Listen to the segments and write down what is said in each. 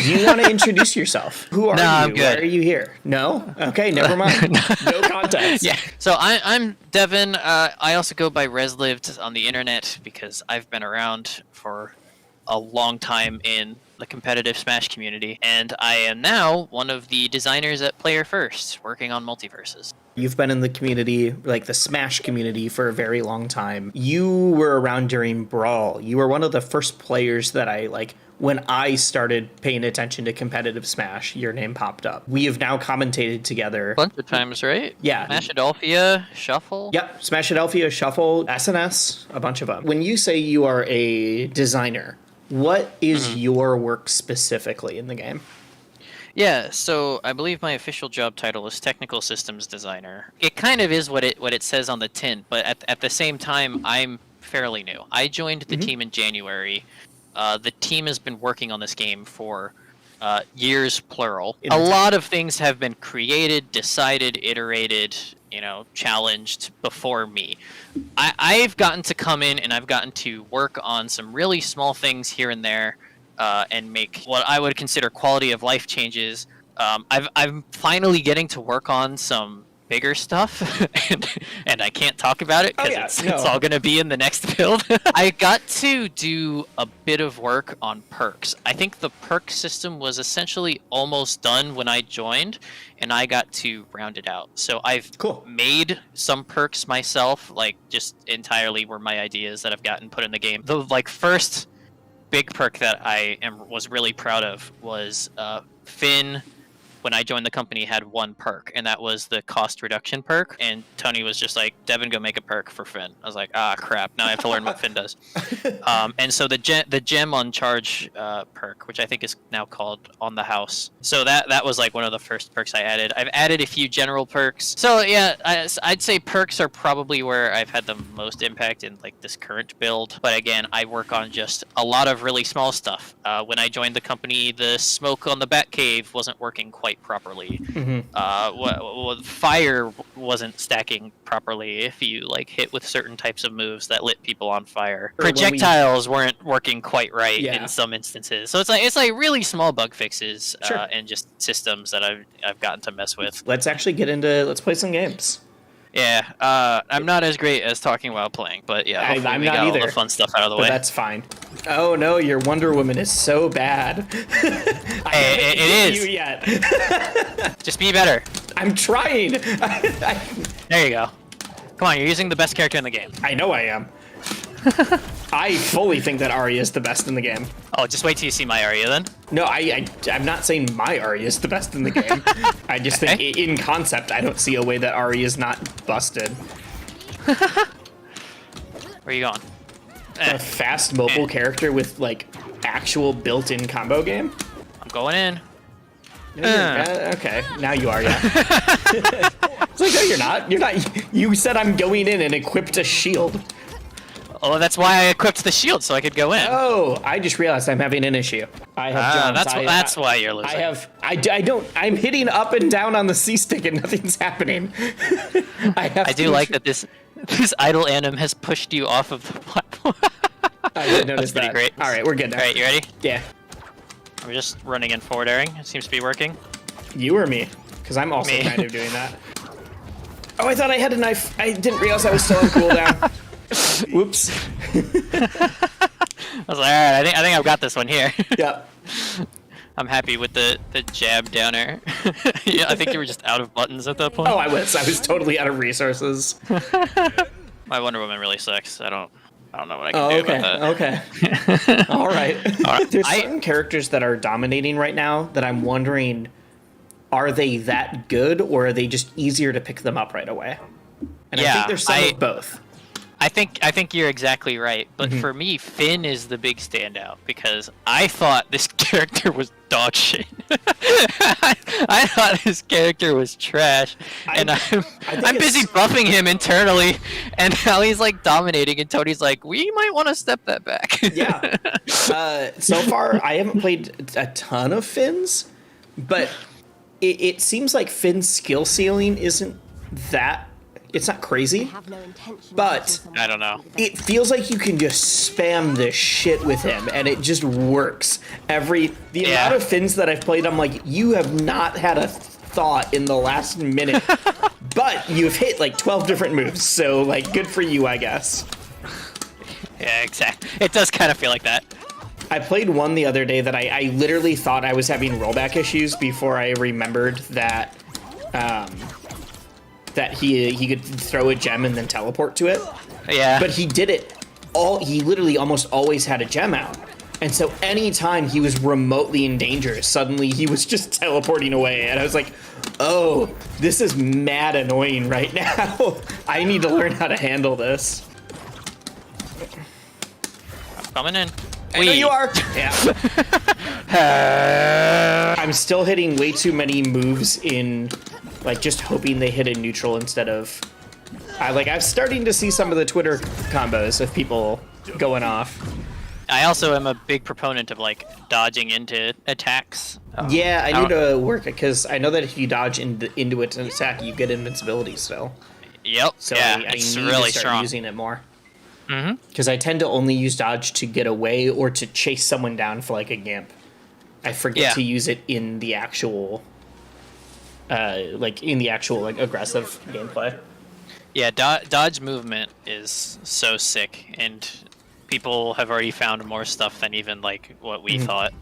Do you want to introduce yourself? Who are No, you? I'm good. Why are you here? No? Okay, never mind. No context. Yeah. So I'm Devin. I also go by Reslived on the internet because I've been around for a long time in the competitive Smash community, and I am now one of the designers at Player First, working on MultiVersus. You've been in the community, like the Smash community, for a very long time. You were around during Brawl. You were one of the first players that when I started paying attention to competitive Smash, your name popped up. We have now commentated together. A bunch of times, right? Yeah. Smashadelphia, Shuffle. Yep, Smashadelphia, Shuffle, SNS, a bunch of them. When you say you are a designer, what is your work specifically in the game? Yeah, so I believe my official job title is Technical Systems Designer. It kind of is what it says on the tin, but at the same time, I'm fairly new. I joined the team in January. The team has been working on this game for years, plural. A lot of things have been created, decided, iterated, challenged before me. I've gotten to come in and I've gotten to work on some really small things here and there and make what I would consider quality of life changes. I'm finally getting to work on some bigger stuff and I can't talk about it because it's all going to be in the next build. I got to do a bit of work on perks. I think the perk system was essentially almost done when I joined, and I got to round it out. So I've made some perks myself, just entirely were my ideas that I've gotten put in the game. The first big perk that was really proud of was Finn. When I joined the company, had one perk, and that was the cost reduction perk. And Tony was just like, Devin, go make a perk for Finn. I was like, crap, now I have to learn what Finn does. And so the gem on charge perk, which I think is now called On the House. So that was one of the first perks I added. I've added a few general perks. So yeah, I'd say perks are probably where I've had the most impact in this current build. But again, I work on just a lot of really small stuff. When I joined the company, the smoke on the Batcave wasn't working quite properly. Fire wasn't stacking properly if you hit with certain types of moves that lit people on fire. Projectiles weren't working quite right in some instances. So it's really small bug fixes and just systems that I've gotten to mess with. Let's play some games. Yeah, I'm not as great as talking while playing, but yeah, hopefully I'm we not got either. all the fun stuff out of the way. That's fine. Oh no, your Wonder Woman is so bad. It is. You yet? Just be better. I'm trying. There you go. Come on, you're using the best character in the game. I know I am. I fully think that Arya is the best in the game. Oh, just wait till you see my Arya then. No, I'm not saying my Arya is the best in the game. I just think in concept, I don't see a way that Arya is not busted. Where are you going? A fast mobile character with actual built-in combo game? I'm going in. Okay, now you are, yeah. It's no, you're not. You're not. You said I'm going in and equipped a shield. Oh, that's why I equipped the shield, so I could go in. Oh, I just realized I'm having an issue. I have that's why you're losing. I'm hitting up and down on the C stick and nothing's happening. I do like that this idle anim has pushed you off of the platform. I didn't notice that. Pretty great. All right, we're good now. All right, you ready? Yeah. I'm just running in forward airing. It seems to be working. You or me? Because I'm also kind of doing that. Oh, I thought I had a knife. I didn't realize I was still on cooldown. Whoops. I was like, all right, I think I've got this one here. Yeah. I'm happy with the jab downer. Yeah, I think you were just out of buttons at that point. Oh, I was totally out of resources. My Wonder Woman really sucks. I don't know what I can do about that. Okay. All right. There's certain characters that are dominating right now that I'm wondering, are they that good or are they just easier to pick them up right away? And I think there's some of both. I think you're exactly right, but for me, Finn is the big standout because I thought this character was dog shit. I thought this character was trash, and I'm busy buffing him internally, and now he's dominating, and Tony's like, we might want to step that back. Yeah. So far, I haven't played a ton of Finn's, but it seems like Finn's skill ceiling isn't that It's not crazy, have no intention but I don't know. it feels like you can just spam the shit with him, and it just works. The amount of Finns that I've played, I'm like, you have not had a thought in the last minute, but you've hit like 12 different moves, so like, good for you, I guess. Yeah, exactly. It does kind of feel like that. I played one the other day that I literally thought I was having rollback issues before I remembered that that he could throw a gem and then teleport to it. Yeah. But he did it he literally almost always had a gem out. And so anytime he was remotely in danger, suddenly he was just teleporting away. And I was like, oh, this is mad annoying right now. I need to learn how to handle this. Coming in. I know you are. Yeah. I'm still hitting way too many moves in, like, just hoping they hit in neutral instead of. I'm starting to see some of the Twitter combos of people going off. I also am a big proponent of like dodging into attacks. Yeah, I need to work it because I know that if you dodge into an attack, you get invincibility still. Yep. So yeah, I it's need really to start strong. using it more. Because I tend to only use dodge to get away or to chase someone down for like a gimp. I forget to use it in the actual, aggressive gameplay. Yeah, dodge movement is so sick, and people have already found more stuff than even like what we thought.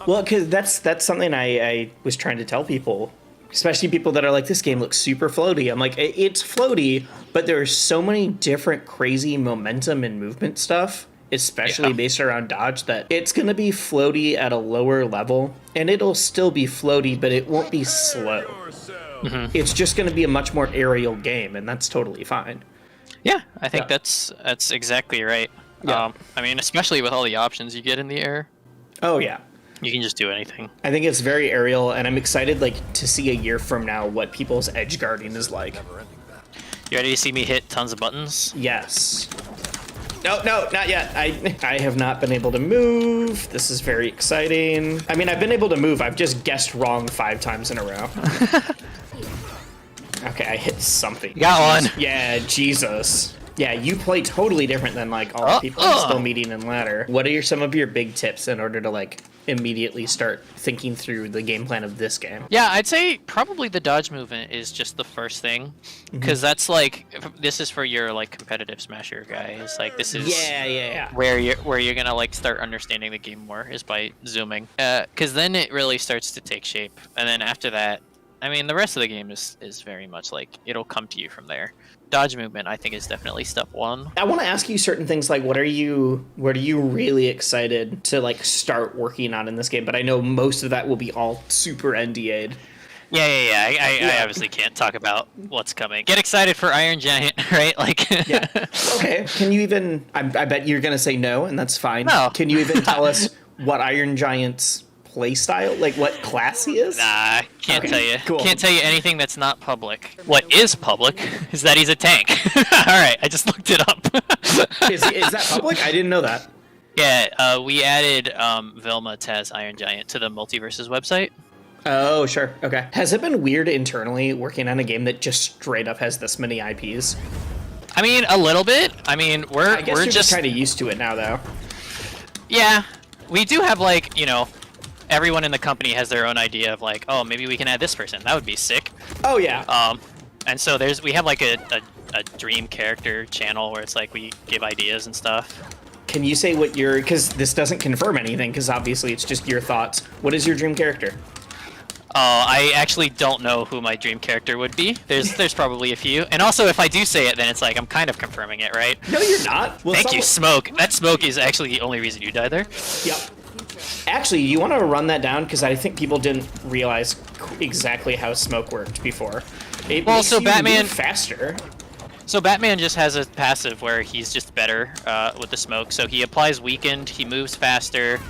Well, because that's something I was trying to tell people, especially people that are like, this game looks super floaty. I'm like, it's floaty, but there's so many different crazy momentum and movement stuff, especially based around dodge, that it's going to be floaty at a lower level, and it'll still be floaty, but it won't be slow. It's just going to be a much more aerial game, and that's totally fine. Yeah, I think that's exactly right. Yeah. I mean, especially with all the options you get in the air, Oh, yeah. you can just do anything. I think it's very aerial, and I'm excited to see a year from now what people's edge guarding is like. You ready to see me hit tons of buttons? Yes. No, not yet. I have not been able to move. This is very exciting. I mean, I've been able to move. I've just guessed wrong 5 times in a row. Okay, I hit something. You got one. Yeah, Jesus. Yeah, you play totally different than like all the people I'm still meeting in ladder. What are some of your big tips in order to like immediately start thinking through the game plan of this game? Yeah, I'd say probably the dodge movement is just the first thing, because that's like, this is for your like competitive smasher guys. Like this is Yeah. where you're gonna like start understanding the game more, is by zooming, because then it really starts to take shape, and then after that, I mean, the rest of the game is very much like it'll come to you from there. Dodge movement, I think, is definitely step one. I want to ask you certain things like what are you really excited to like start working on in this game? But I know most of that will be all super NDA'd. Yeah. I obviously can't talk about what's coming. Get excited for Iron Giant, right? Like, Yeah. Okay. Can you even? I bet you're gonna say no, and that's fine. No. Can you even tell us what Iron Giant's play style, like what class he is? Nah, can't tell you. Cool. Can't tell you anything that's not public. What is public is that he's a tank. All right, I just looked it up. Is that public? I didn't know that. Yeah, we added Vilma Taz Iron Giant to the MultiVersus website. Oh, sure. Okay. Has it been weird internally working on a game that just straight up has this many IPs? I mean, a little bit. I mean, I guess we're you're just kind of used to it now, though. Yeah, we do have like, everyone in the company has their own idea of like, oh, maybe we can add this person. That would be sick. Oh yeah. And so we have like a dream character channel where it's like we give ideas and stuff. Can you say what your, because this doesn't confirm anything, because obviously it's just your thoughts. What is your dream character? I actually don't know who my dream character would be. There's probably a few. And also, if I do say it, then it's like I'm kind of confirming it, right? No, you're not. Well, Thank you, Smoke. That Smoke is actually the only reason you died there. Yep. Actually, you want to run that down because I think people didn't realize exactly how smoke worked before. It Well, makes so you Batman- move faster. So Batman just has a passive where he's just better with the smoke. So he applies weakened, he moves faster.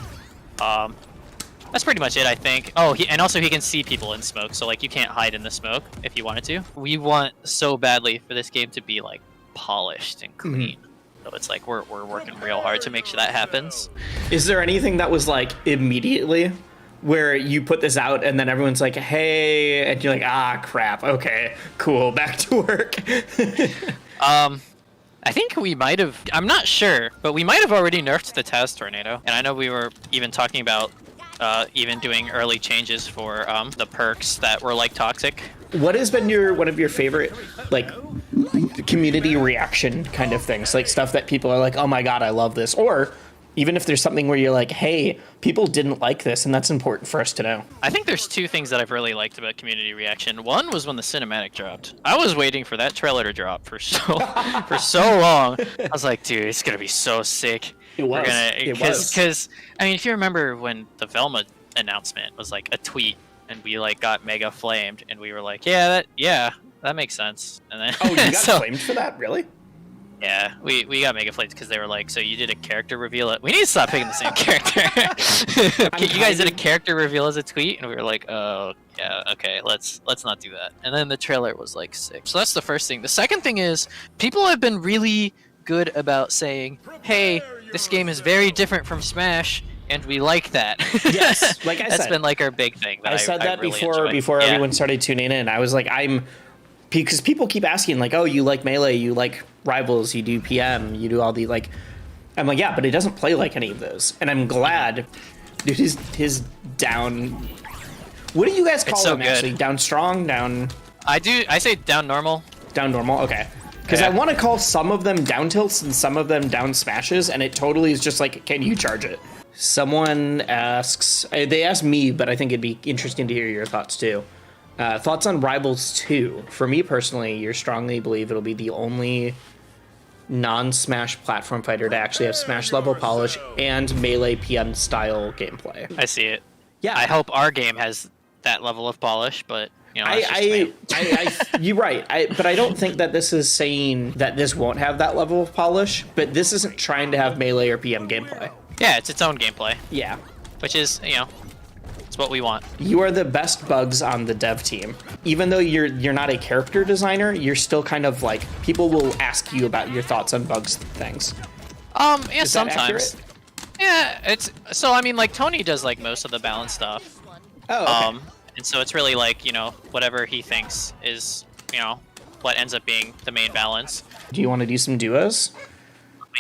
That's pretty much it, I think. Oh, and also he can see people in smoke, so like you can't hide in the smoke if you wanted to. We want so badly for this game to be like polished and clean. So it's like we're working real hard to make sure that happens. Is there anything that was like immediately where you put this out and then everyone's like, hey, and you're like, ah, crap. Okay, cool. Back to work. I think we might have, I'm not sure, but we might have already nerfed the Taz Tornado. And I know we were even talking about even doing early changes for the perks that were like toxic. What has been one of your favorite, like, community reaction kind of things? Like stuff that people are like, oh my God, I love this. Or even if there's something where you're like, hey, people didn't like this, and that's important for us to know. I think there's two things that I've really liked about community reaction. One was when the cinematic dropped. I was waiting for that trailer to drop for so long. I was like, dude, it's gonna be so sick. It was. Because I mean, if you remember when the Velma announcement was like a tweet, and we like got mega flamed, and we were like, yeah, that makes sense. And then oh, you got flamed for that, really? Yeah, we got mega flamed because they were like, so you did a character reveal. We need to stop picking the same character. You guys did a character reveal as a tweet, and we were like, oh yeah, okay, let's not do that. And then the trailer was like sick. So that's the first thing. The second thing is people have been really good about saying, hey, this game is very different from Smash, and we like that. Yes, like I said, that's been like our big thing. I said that really before everyone started tuning in. I was like, because people keep asking like, oh, you like Melee, you like Rivals, you do PM, you do all the like. I'm like, yeah, but it doesn't play like any of those, and I'm glad. Dude, his down. What do you guys call him actually? Down strong, down. I say down normal. Down normal, okay. Because I want to call some of them down tilts and some of them down smashes, and it totally is just like, can you charge it? Someone asks, they asked me, but I think it'd be interesting to hear your thoughts too. Thoughts on Rivals 2? For me personally, you strongly believe it'll be the only non-Smash platform fighter to actually have Smash level polish and Melee PM style gameplay. I see it. Yeah, I hope our game has that level of polish, but you know, you're right. But I don't think that this is saying that this won't have that level of polish. But this isn't trying to have Melee or PM gameplay. Yeah, it's its own gameplay. Yeah, which is, you know, it's what we want. You are the best bugs on the dev team. Even though you're not a character designer, you're still kind of like, people will ask you about your thoughts on bugs things. Yeah, is sometimes. Yeah, it's so I mean, like Tony does like most of the balance stuff. Oh. Okay. And so it's really like, you know, whatever he thinks is, you know, what ends up being the main balance. Do you want to do some duos?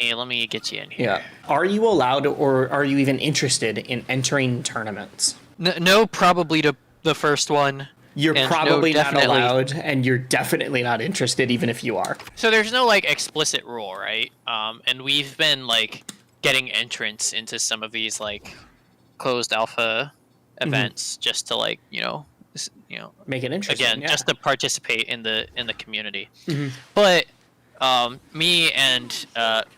Let me get you in here. Yeah. Are you allowed, or are you even interested in entering tournaments? No, probably to the first one. You're probably not allowed, and you're definitely not interested, even if you are. So there's no like explicit rule, right? And we've been like getting entrance into some of these like closed alpha events just to like, you know, make it interesting. Again, just to participate in the community. But me and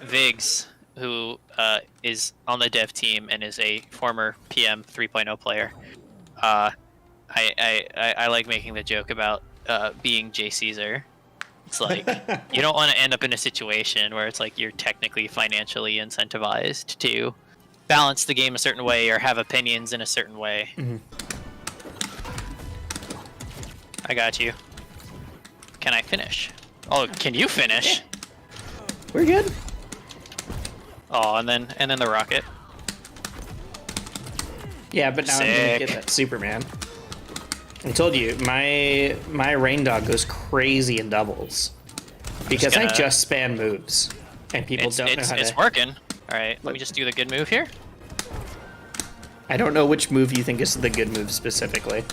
Viggs, who is on the dev team and is a former PM 3.0 player, I like making the joke about being J. Caesar. It's like, you don't want to end up in a situation where it's like you're technically financially incentivized to balance the game a certain way or have opinions in a certain way. I got you. Can I finish? Oh, can you finish? We're good. Oh, and then the rocket. Yeah, but now I'm gonna get that Superman. I told you, my rain dog goes crazy in doubles because I just spam moves, and people don't know how to. It's working. All right, let me just do the good move here. I don't know which move you think is the good move specifically.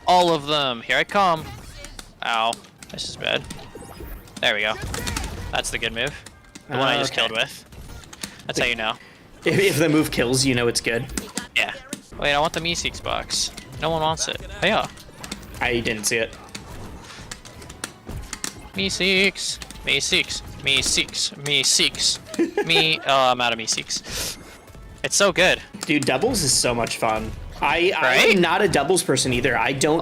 All of them. Here I come. Ow, this is bad. There we go. That's the good move. The one I just killed with. That's how you know. If the move kills, you know it's good. Yeah. Wait, I want the Meeseeks box. No one wants it. Oh, yeah. I didn't see it. Meeseeks. Meeseeks. Meeseeks. Meeseeks. Me. Oh, I'm out of Meeseeks. It's so good. Dude, doubles is so much fun. I'm not a doubles person either. I don't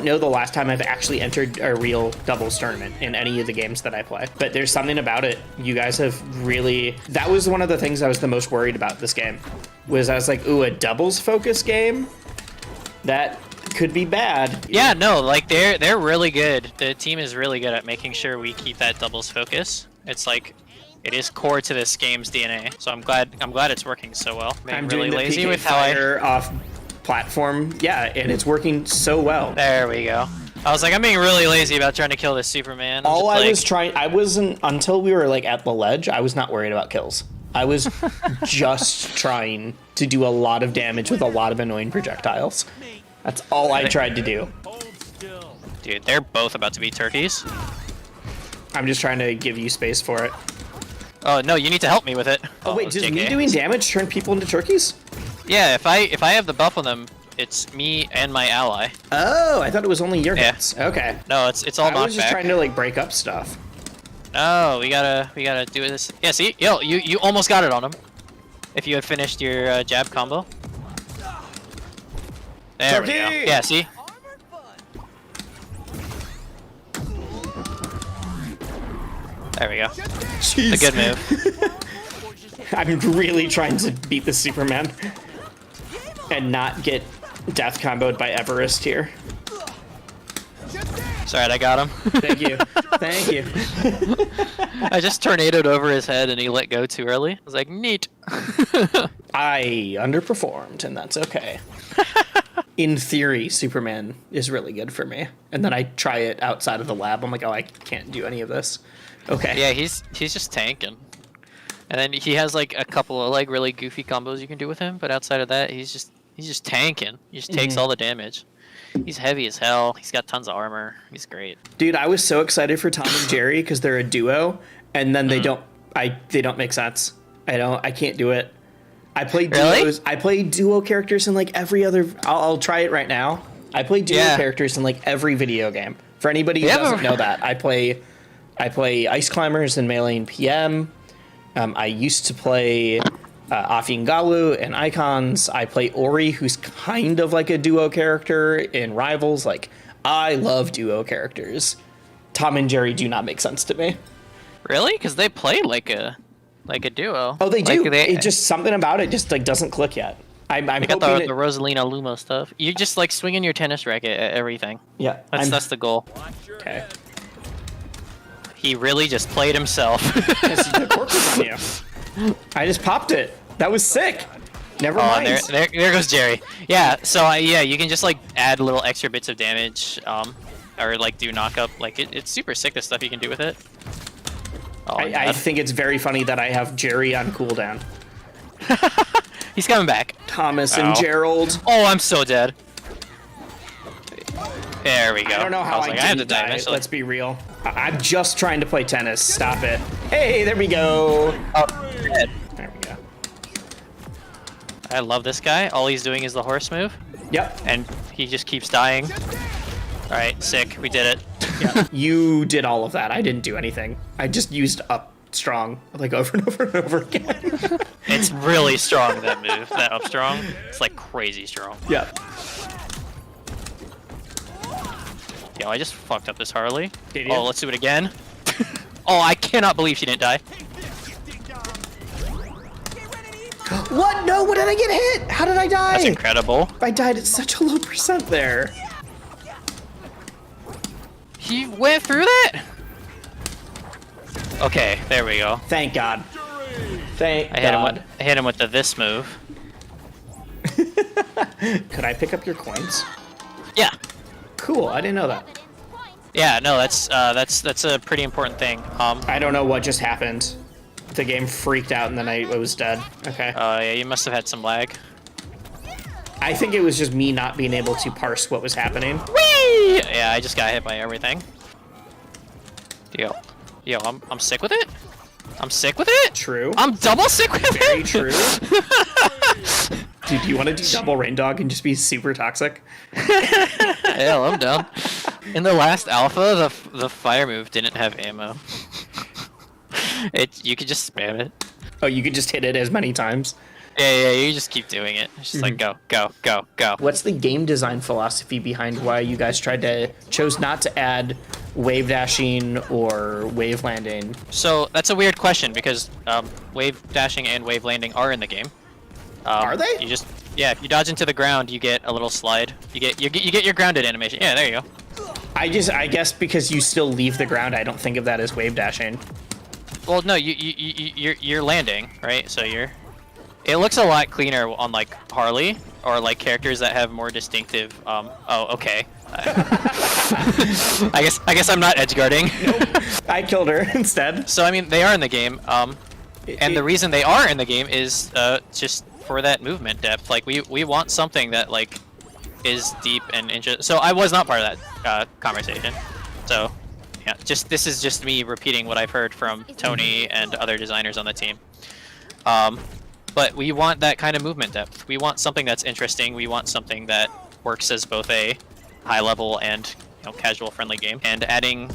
know the last time I've actually entered a real doubles tournament in any of the games that I play. But there's something about it. You guys have really... That was one of the things I was the most worried about this game. I was like, ooh, a doubles focus game? That could be bad. Yeah, no, like they're really good. The team is really good at making sure we keep that doubles focus. It's like... It is core to this game's DNA, so I'm glad it's working so well. I'm really lazy with how I off platform. Yeah, and it's working so well. There we go. I was like, I'm being really lazy about trying to kill this Superman. All I was trying, I wasn't, until we were like at the ledge, I was not worried about kills. I was just trying to do a lot of damage with a lot of annoying projectiles. That's all I tried to do. Dude, they're both about to be turkeys. I'm just trying to give you space for it. Oh no, you need to help me with it. Oh wait, does JK. me doing damage turn people into turkeys? Yeah, if I have the buff on them, it's me and my ally. Oh, I thought it was only your Yeah. hits. Okay. No, it's all knockback. I was just trying to like break up stuff. No, we gotta do this. Yeah, see, yo, you almost got it on him. If you had finished your jab combo. There we go. Turkey! Yeah, see. There we go. Jeez. A good move. I'm really trying to beat the Superman and not get death comboed by Everest here. Sorry, I got him. Thank you. Thank you. I just tornadoed over his head and he let go too early. I was like, neat. I underperformed, and that's okay. In theory, Superman is really good for me. And then I try it outside of the lab. I'm like, oh, I can't do any of this. Okay. Yeah, he's just tanking. And then he has like a couple of like really goofy combos you can do with him, but outside of that, he's just tanking. He just takes all the damage. He's heavy as hell. He's got tons of armor. He's great. Dude, I was so excited for Tom and Jerry because they're a duo, and then they don't make sense. I can't do it. I play duos. Really? I play duo characters in like every other. I'll try it right now. I play duo characters in like every video game. For anybody who doesn't know that, I play Ice Climbers in Melee and PM. I used to play Afin and Icons. I play Ori, who's kind of like a duo character in Rivals. Like, I love duo characters. Tom and Jerry do not make sense to me. Really? Because they play like a duo. Oh, they do. Like It just something about it just like doesn't click yet. I'm got hoping the Rosalina Luma stuff. You just like swinging your tennis racket at everything. Yeah, That's the goal. Okay. He really just played himself. The cork was on you. I just popped it. That was sick. Never mind. And there goes Jerry. Yeah. So yeah, you can just like add little extra bits of damage, or like do knock up. Like it's super sick. The stuff you can do with it. Oh, I think it's very funny that I have Jerry on cooldown. He's coming back. Thomas and Gerald. Oh, I'm so dead. There we go. I don't know how I had to didn't die. die. Let's be real. I'm just trying to play tennis. Stop it. Hey, there we go. Oh, dead. There we go. I love this guy. All he's doing is the horse move. Yep. And he just keeps dying. All right, sick. We did it. Yeah. You did all of that. I didn't do anything. I just used up strong like over and over and over again. It's really strong, that move. That up strong. It's like crazy strong. Yeah. Yo, I just fucked up this Harley. Did you? Oh, let's do it again. Oh, I cannot believe she didn't die. What? No, what did I get hit? How did I die? That's incredible. I died at such a low percent there. He went through that? Okay, there we go. Thank God. Thank I God. hit him with the this move. Could I pick up your coins? Yeah. Cool, I didn't know that. Yeah, no, that's a pretty important thing. I don't know what just happened. The game freaked out and then I was dead. Okay. Yeah, you must have had some lag. I think it was just me not being able to parse what was happening. Whee! Yeah, I just got hit by everything. Yo, I'm sick with it. I'm sick with it. True. I'm double sick with it. Very true. Dude, do you want to do double rain dog and just be super toxic? Hell, I'm down. In the last alpha, the fire move didn't have ammo. You could just spam it. Oh, you could just hit it as many times. Yeah, you just keep doing it. It's just like go. What's the game design philosophy behind why you guys chose not to add wave dashing or wave landing? So that's a weird question because wave dashing and wave landing are in the game. Are they? If you dodge into the ground, you get a little slide. You get your grounded animation. Yeah, there you go. I guess because you still leave the ground, I don't think of that as wave dashing. Well, no, you're landing, right? So you're It looks a lot cleaner on like Harley or like characters that have more distinctive. Oh, okay. I guess I'm not edge guarding. I killed her instead. So I mean, they are in the game. And the reason they are in the game is just for that movement depth. Like we want something that like is deep and interesting. So I was not part of that conversation. So yeah, this is just me repeating what I've heard from Tony and other designers on the team. But we want that kind of movement depth. We want something that's interesting. We want something that works as both a high level and casual friendly game. And adding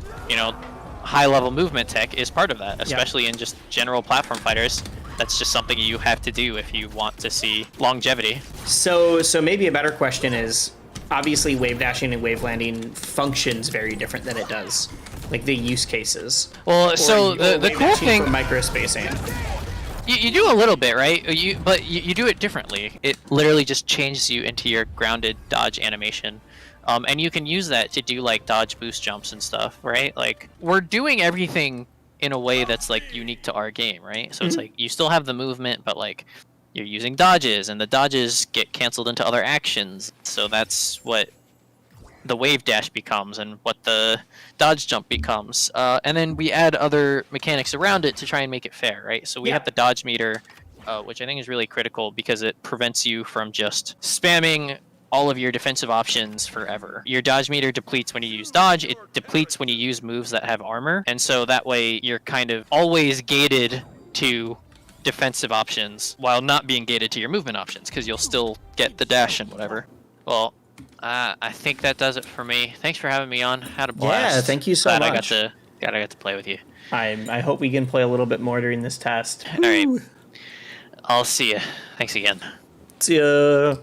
high level movement tech is part of that, especially in just general platform fighters. That's just something you have to do if you want to see longevity. So maybe a better question is, obviously wave dashing and wave landing functions very different than it does. Like the use cases. Well, so the cool thing, microspacing. You do a little bit, right? But you do it differently. It literally just changes you into your grounded dodge animation. And you can use that to do like dodge boost jumps and stuff, right? Like we're doing everything in a way that's like unique to our game, right? So it's like you still have the movement, but like you're using dodges, and the dodges get canceled into other actions. So that's what the wave dash becomes and what the dodge jump becomes. And then we add other mechanics around it to try and make it fair, right? So we have the dodge meter, which I think is really critical because it prevents you from just spamming all of your defensive options forever. Your dodge meter depletes when you use dodge, it depletes when you use moves that have armor, and so that way you're kind of always gated to defensive options while not being gated to your movement options, because you'll still get the dash and whatever. Well, I think that does it for me. Thanks for having me on. Had a blast. Yeah, thank you so Glad much. I got to play with you. I hope we can play a little bit more during this test. All right. I'll see you. Thanks again. See ya.